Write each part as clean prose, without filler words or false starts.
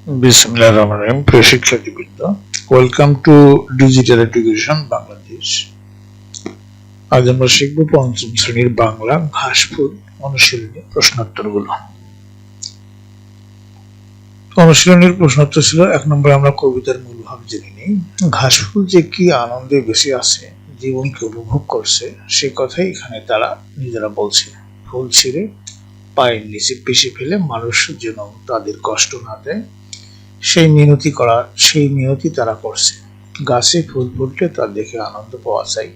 বিসমিল্লাহির রহমানির রহিম। প্রিয় শিক্ষার্থীবৃন্দ, welcome to digital education Bangladesh. আজ আমরা শিখব পঞ্চম শ্রেণীর বাংলা ঘাসফুল অনুশীলনী প্রশ্নোত্তরগুলো। অনুশীলনীর প্রশ্নোত্তর ছিল 1 নম্বরে আমরা কবিতার মূল ভাব জেনে নিই। ঘাসফুল যে কি আনন্দে বেঁচে আছে, জীবনকে উপভোগ করছে, সে কথাই এখানে তারা নিজেরা বলছে। ফুল ছিঁড়ে পায়ের নিচে পিষে ফেলে মানুষ যেন তাদের কষ্ট না দেয়, সেই মিনতি তারা করছে। গাছে ফুল ফুটলে তা দেখে আনন্দ পাওয়া যায়।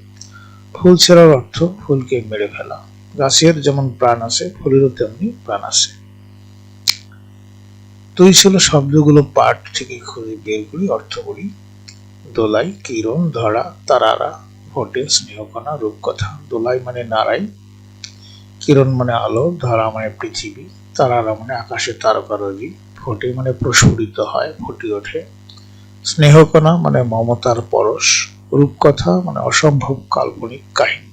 ফুল ছেঁড়ার অর্থ ফুলকে মেরে ফেলা। গাছের যেমন প্রাণ আছে, ফুলেরও তেমনি প্রাণ আছে। তুই ছিল শব্দগুলো পাঠ থেকে খুঁজে বের করি, অর্থ করি। দোলাই, কিরণ, ধরা, তারারা, ফোটে, স্নেহকণা, রূপকথা। দোলাই মানে নাড়াই, কিরণ মানে আলো, ধরা মানে পৃথিবী, তারারা মানে আকাশে তারকারাজি, ফোটে মানে প্রস্ফুটিত হয়, ফুটে ওঠে। স্নেহকণা মানে মমতার পরশ, রূপকথা মানে অসম্ভব কাল্পনিক কাহিনী।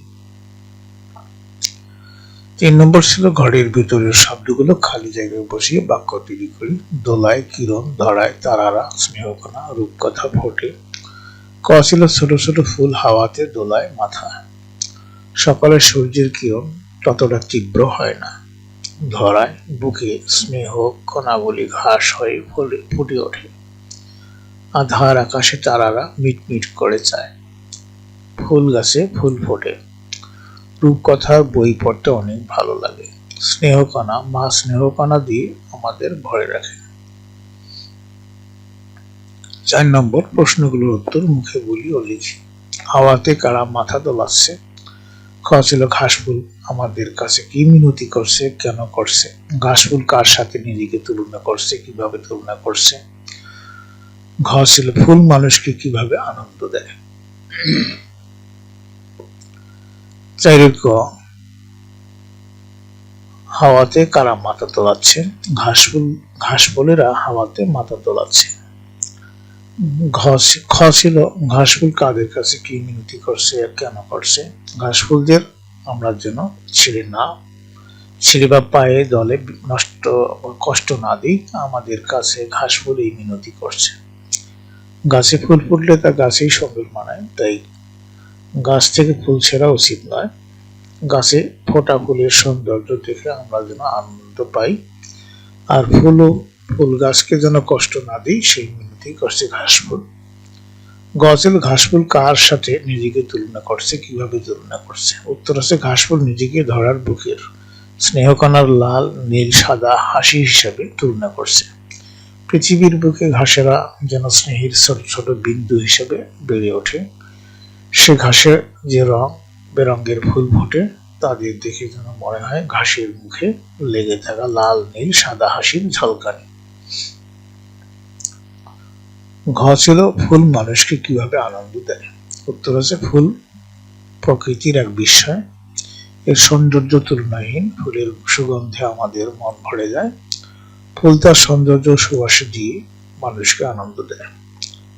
3 নম্বর ছিল ঘরের ভিতরের শব্দগুলো খালি জায়গায় বসিয়ে বাক্য তৈরি করি। দোলায়, কিরণ, ধরায়, তারারা, স্নেহকণা, রূপকথা, ফোটে। ক ছিল ছোট ছোট ফুল হাওয়াতে দোলায় মাথা। সকালে সূর্যের কিরণ ততটা তীব্র হয় না। ধরায়, বুকে স্নেহ কণাগুলি ঘাস হয়ে ফুটে ওঠে। আধার আকাশে তারারা মিটমিট করে চায়। ফুল গাছে ফুল ফোটে। রূপকথার বই পড়তে অনেক ভালো লাগে। স্নেহকণা, মা স্নেহকণা দিয়ে আমাদের ভরে রাখে। 4 নম্বর প্রশ্নগুলোর উত্তর মুখে বলি ও লিখি। হাওয়াতে কারা মাথা দোলাচ্ছে? খ ছিল ঘাসফুল আমাদের কাছে কি মিনতি করছে, কেন করছে? ঘাসফুল কার সাথে নিজেকে তুলনা করছে, কিভাবে তুলনা করছে? ঘ ছিল ফুল মানুষকে কিভাবে আনন্দ দেয়। 4 ক হাওয়াতে কারা মাথা দোলাচ্ছে? ঘাসফুলেরা হাওয়াতে মাথা দোলাচ্ছে। খ ছিল ঘাসফুল কাদের কাছে কি মিনতি করছে আর কেন করছে? ঘাসফুলদের আমরা যেন ছিঁড়ে বা পায়ে দলে নষ্ট কষ্ট না দিই, আমাদের কাছে ঘাসফুল এই মিনতি করছে। গাছে ফুল ফুটলে তা গাছেই সুন্দর মানায়, তাই গাছ থেকে ফুল ছেঁড়া উচিত নয়। গাছে ফোটা ফুলের সৌন্দর্য দেখে আমরা যেন আনন্দ পাই, আর ফুল গাছকে যেন কষ্ট না দিই, সেই মিনতি করছে ঘাসফুল। ঘাসফুল কার সাথে নিজেকে তুলনা করছে, কিভাবে তুলনা করছে? উত্তর আছে ঘাসফুল নিজেকে ধরার বুকের স্নেহকণার লাল, নীল, সাদা হাসি হিসাবে তুলনা করছে। পৃথিবীর বুকে ঘাসেরা যেন স্নেহের ছোট ছোট বিন্দু হিসেবে বেড়ে ওঠে। সে ঘাসে যে রং বেরঙের ফুল ফোটে, তাদের দেখে যেন মনে হয় ঘাসের মুখে লেগে থাকা লাল, নীল, সাদা হাসির ঝলকানি। ঘ ছিল ফুল মানুষকে কিভাবে আনন্দ দেয়। উত্তর আছে ফুল প্রকৃতির এক বিস্ময়, এর সৌন্দর্য তুলনাহীন। ফুলের সুগন্ধে আমাদের মন ভরে যায়। ফুল তার সৌন্দর্য সুবাস দিয়ে মানুষকে আনন্দ দেয়।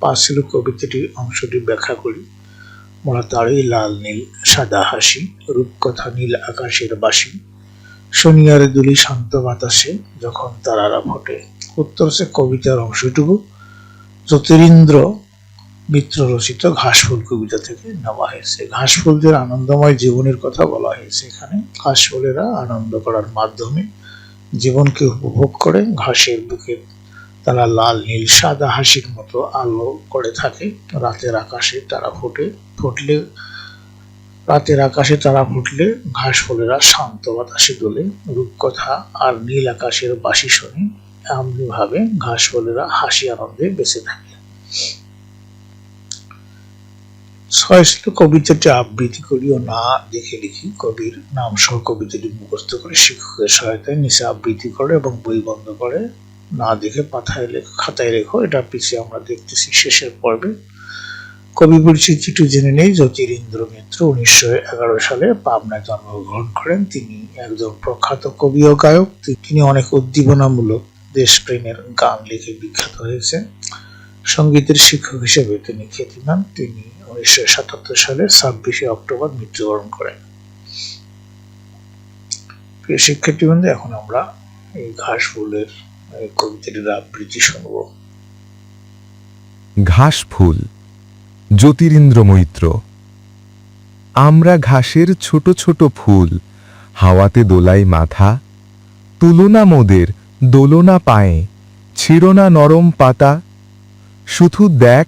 5 ছিল কবিতাটির অংশটি ব্যাখ্যা করি। মোরা তারই লাল, নীল, সাদা হাসি, রূপকথা নীল আকাশের বাসি, শনিয়ার দুলি শান্ত বাতাসে যখন তারারা ফোটে। উত্তর আছে কবিতার অংশটুকু জ্যোতিরিন্দ্র মিত্র রচিত ঘাসফুল কবিতা থেকে নেওয়া হয়েছে। ঘাসফুলদের আনন্দময় জীবনের কথা বলা হয়েছে এখানে। ঘাসফুলেরা আনন্দ করার মাধ্যমে জীবনকে উপভোগ করে। ঘাসের বুকে তারা লাল, নীল, সাদা হাসির মতো আলো করে থাকে। রাতের আকাশে ফুটলে ঘাসফুলেরা শান্ত বাতাসে দোলে। রূপকথা আর নীল আকাশের বাঁশি শুনে এমনি ভাবে ঘাসফুলেরা হাসি আনন্দে বেঁচে থাকে। 6 ছিল কবিতাটি আবৃত্তি করি ও না দেখে লিখি। কবির নাম সহ কবিতাটি মুখস্থ করে শিক্ষকের সহায়তায় নিচে আবৃত্তি করে এবং বই বন্ধ করে না দেখে খাতায় লেখো। এটা পিছিয়ে আমরা দেখতেছি শেষের পর্বে। কবি পরিচিতি জেনে নেই। জ্যোতিরিন্দ্র মিত্র 1911 সালে পাবনায় জন্মগ্রহণ করেন। তিনি একজন প্রখ্যাত কবি ও গায়ক। তিনি অনেক উদ্দীপনামূলক দেশপ্রেমের গান লিখে বিখ্যাত হয়েছেন। সঙ্গীতের শিক্ষক হিসেবে তিনি খ্যাতিমান। তিনি 1977 সালের 26শে অক্টোবর মৃত্যুবরণ করেন। প্রিয় শিক্ষার্থীবৃন্দ, এখন আমরা এই ঘাসফুলের কবিতাটির আবৃত্তি শুনব। ঘাস ফুল, জ্যোতিরিন্দ্র মৈত্র। আমরা ঘাসের ছোট ছোট ফুল, হাওয়াতে দোলাই মাথা। তুলনা মোদের দোলনা পায়ে, ছিড়োনা নরম পাতা। শুধু দেখ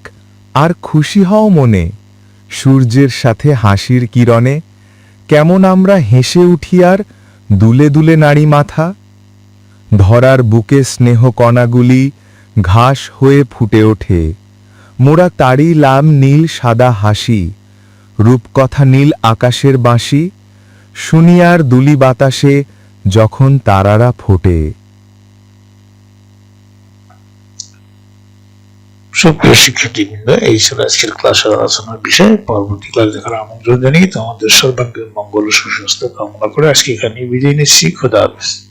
আর খুশি হও মনে, সূর্যের সাথে হাসির কিরণে। কেমন আমরা হেসে উঠি আর দুলে দুলে নাড়ি মাথা। ধরার বুকে স্নেহ কণাগুলি ঘাস হয়ে ফুটে ওঠে। মোরা তারি লাম নীল সাদা হাসি, রূপকথা নীল আকাশের বাঁশি। শুনিয়ার দুলি বাতাসে যখন তারারা ফোটে। সুপ্রিয় শিক্ষার্থীবৃন্দ, এই ছিল আজকের ক্লাসের আলোচনার বিষয়। পরবর্তী ক্লাস দেখার আমন্ত্রণ জানিয়ে তোমাদের সর্বাঙ্গীন মঙ্গল ও সুস্বাস্থ্য কামনা করে আজকে এখানে বিদায় নিচ্ছি। খোদা হাফেজ।